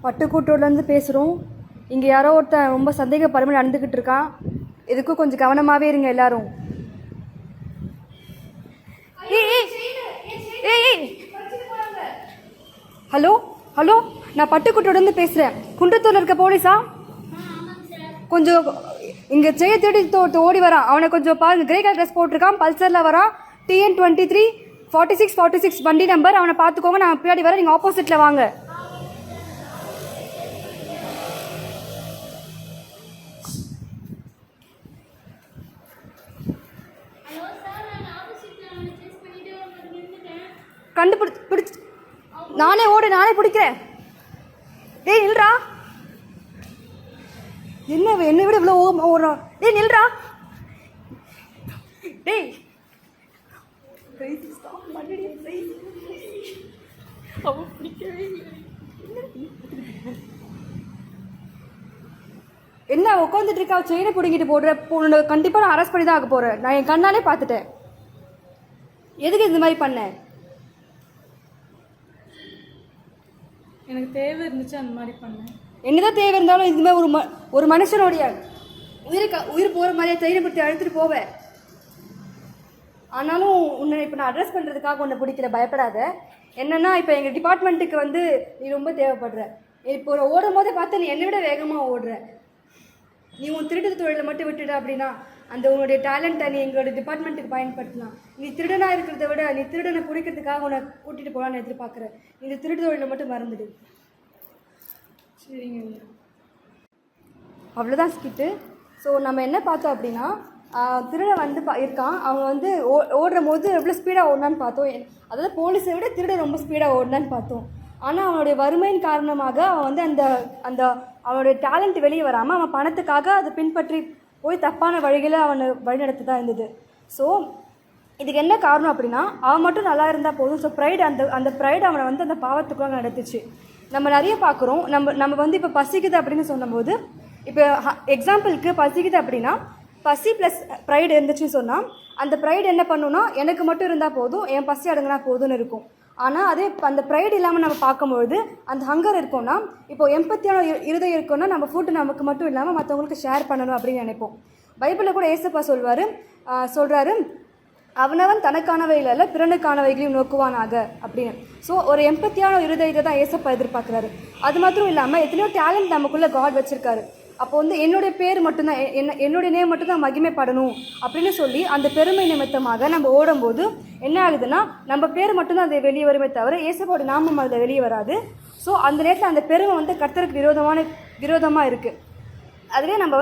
பட்டுக்கூட்டூர்லேருந்து பேசுகிறோம். இங்கே யாரோ ஒருத்தன் ரொம்ப சந்தேகப்படுற நடந்துக்கிட்டு இருக்கான். இதுக்கும் கொஞ்சம் கவனமாகவே இருங்க எல்லாரும். ஹலோ ஹலோ, நான் பட்டுக்கூட்டூர்லேருந்து பேசுகிறேன். குன்றத்தூரில் இருக்க போலீஸா? கொஞ்சம் இங்கே செய்ய தேடி ஓடி வரான். அவனை கொஞ்சம் பாருங்க. கிரே கலர் ட்ரெஸ் போட்டிருக்கான், பல்சரில் வரான். TN23 4646 வண்டி நம்பர். அவனை பார்த்துக்கோங்க. நான் பின்னாடி வரேன், நீங்கள் ஆப்போசிட்டில் வாங்க. கண்டுபிடிச்சு நானே பிடிக்கிறேன். டேய் நில்றா. என்னை விட இவ்வளோ ஓடுறான். டேய் நில்றா. டேய் என்ன உட்காந்துட்டு இருக்கா? செயினை பிடிங்கிட்டு போடுற. கண்டிப்பாக நான் அரெஸ்ட் பண்ணி தான் ஆக போகிறேன். நான் என் கண்ணாலே பார்த்துட்டேன். எதுக்கு இந்த மாதிரி பண்ணேன்? எனக்கு தேவை இருந்துச்சு, அந்த மாதிரி பண்ணேன். என்னதான் தேவை இருந்தாலும் இதுமாதிரி ஒரு மனுஷனுடைய உயிர் போகிற மாதிரியே தைரியம் பற்றி அழுத்துட்டு போவேன். ஆனாலும் உன்னை இப்போ நான் அட்ரஸ் பண்ணுறதுக்காக உன்னை பிடிக்கிற, பயப்படாத. என்னென்னா இப்போ எங்கள் டிபார்ட்மெண்ட்டுக்கு நீ ரொம்ப தேவைப்படுற. இப்போ ஓடும் போதே பார்த்து நீ என்னை விட வேகமாக ஓடுற. நீ உன் திருட்டு தொழிலை மட்டும் விட்டுட அப்படின்னா அந்த உன்னுடைய டேலண்ட்டை நீ எங்களோட டிபார்ட்மெண்ட்டுக்கு பயன்படுத்தலாம். நீ திருடனாக இருக்கிறத விட நீ திருடனை பிடிக்கிறதுக்காக உன்னை கூட்டிகிட்டு போகலான்னு எதிர்பார்க்குறேன். இந்த திருட்டு தொழிலை மட்டும் மறந்துடு. சரிங்க. அவ்வளோதான் ஸ்கிட்டு. ஸோ நம்ம என்ன பார்த்தோம் அப்படின்னா, திருடன் இருக்கான். அவங்க ஓடுற போது எவ்வளோ ஸ்பீடாக ஓடினான்னு பார்த்தோம். அதாவது போலீஸை விட திருடன் ரொம்ப ஸ்பீடாக ஓடினான்னு பார்த்தோம். ஆனால் அவனுடைய வறுமையின் காரணமாக அவன் அந்த அந்த அவனுடைய டேலண்ட் வெளியே வராமல் அவன் பணத்துக்காக அதை பின்பற்றி போய் தப்பான வழிகளை அவனை வழிநடத்தி தான் இருந்தது. ஸோ இதுக்கு என்ன காரணம் அப்படின்னா, அவன் மட்டும் நல்லா இருந்தால் போதும். ஸோ ப்ரைடு அந்த ப்ரைடு அவனை அந்த பாவத்துக்குள்ள நடத்துச்சு. நம்ம நிறைய பார்க்குறோம். நம்ம இப்போ பசிக்குது அப்படின்னு சொன்னபோது, இப்போ எக்ஸாம்பிளுக்கு பசிக்குது அப்படின்னா பசி ப்ளஸ் ப்ரைடு இருந்துச்சுன்னு சொன்னால் அந்த ப்ரைடு என்ன பண்ணுன்னா, எனக்கு மட்டும் இருந்தால் போதும், என் பசி அடங்கினா போதும்னு இருக்கும். ஆனால் அதே அந்த ப்ரைடு இல்லாமல் நம்ம பார்க்கும்பொழுது அந்த ஹங்கர் இருக்கோன்னா, இப்போ எம்பத்தியான இருதயம் இருக்கோன்னா நம்ம ஃபுட்டு நமக்கு மட்டும் இல்லாமல் மற்றவங்களுக்கு ஷேர் பண்ணணும் அப்படின்னு நினைப்போம். பைபிளில் கூட ஏசப்பா சொல்கிறாரு, அவனவன் தனக்கானவைகள் அல்ல பிறனுக்கானவைகளையும் நோக்குவானாக அப்படின்னு. ஸோ ஒரு எம்பத்தியான இருதயத்தை தான் ஏசப்பா எதிர்பார்க்குறாரு. அது மாத்திரம் இல்லாமல் எத்தனையோ டேலண்ட் நமக்குள்ளே காட் வச்சுருக்காரு. அப்போ என்னுடைய பேர் மட்டும்தான், என்னுடைய நேம் மட்டும்தான் மகிமைப்படணும் அப்படின்னு சொல்லி அந்த பெருமை நிமித்தமாக நம்ம ஓடும்போது என்ன ஆகுதுன்னா, நம்ம பேர் மட்டும்தான் அது வெளியே வருமே தவிர ஏசப்பாவோட நாமம் அதில் வெளியே வராது. ஸோ அந்த நேரத்தில் அந்த பெருமை கர்த்தருக்கு விரோதமாக இருக்குது. அதுவே நம்ம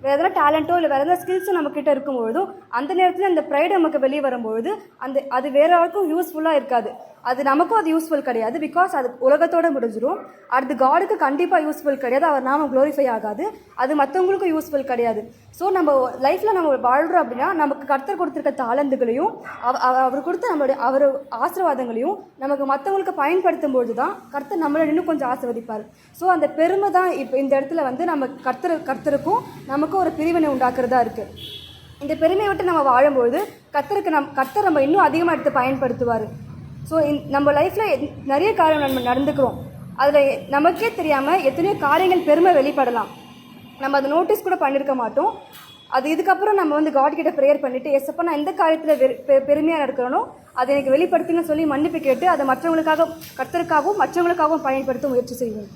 வேறு எதனா டேலண்ட்டோ இல்லை வேறு எதனா ஸ்கில்ஸோ நம்மக்கிட்ட இருக்கும்பொழுதும் அந்த நேரத்தில் அந்த ப்ரைடு நமக்கு வெளியே வரும்பொழுது அது வேறு யாருக்கும் யூஸ்ஃபுல்லாக இருக்காது. அது நமக்கும் அது யூஸ்ஃபுல் கிடையாது. பிகாஸ் அது உலகத்தோடு முடிஞ்சிடும். அடுத்து காடுக்கு கண்டிப்பாக யூஸ்ஃபுல் கிடையாது. அவர் நாம க்ளோரிஃபை ஆகாது. அது மற்றவங்களுக்கும் யூஸ்ஃபுல் கிடையாது. ஸோ நம்ம லைஃப்பில் நம்ம வாழ்கிறோம் அப்படின்னா நமக்கு கர்த்தர் கொடுத்துருக்க தாளந்துகளையும் அவர் கொடுத்த அவர் ஆசீர்வாதங்களையும் நமக்கு மற்றவங்களுக்கு பயன்படுத்தும் பொழுது தான் கர்த்தர் நம்மளை இன்னும் கொஞ்சம் ஆசீர்வதிப்பார். ஸோ அந்த பெருமை தான் இப்போ இந்த இடத்துல நம்ம கர்த்தருக்கும் நமக்கும் ஒரு பிரிவினை உண்டாக்குறதா இருக்குது. இந்த பெருமையை விட்டு நம்ம வாழும்பொழுது கர்த்தர் நம்ம இன்னும் அதிகமாக எடுத்து பயன்படுத்துவார். ஸோ நம்ம லைஃப்பில் நிறைய காரியம் நம்ம நடந்துக்கிறோம். அதில் நமக்கே தெரியாமல் எத்தனையோ காரியங்கள் பெருமை வெளிப்படலாம். நம்ம அதை நோட்டீஸ் கூட பண்ணியிருக்க மாட்டோம். அது இதுக்கப்புறம் நம்ம காட் கிட்ட ப்ரேயர் பண்ணிவிட்டு, எஸ்ப்பா நான் எந்த காரியத்தில் பெருமையாக இருக்கிறனோ அதை எனக்கு வெளிப்படுத்துங்கன்னு சொல்லி மன்னிப்பு கேட்டு அதை மற்றவங்களுக்காக கர்த்தருக்காகவும் மற்றவங்களுக்காகவும் பயன்படுத்த முயற்சி செய்வோம்.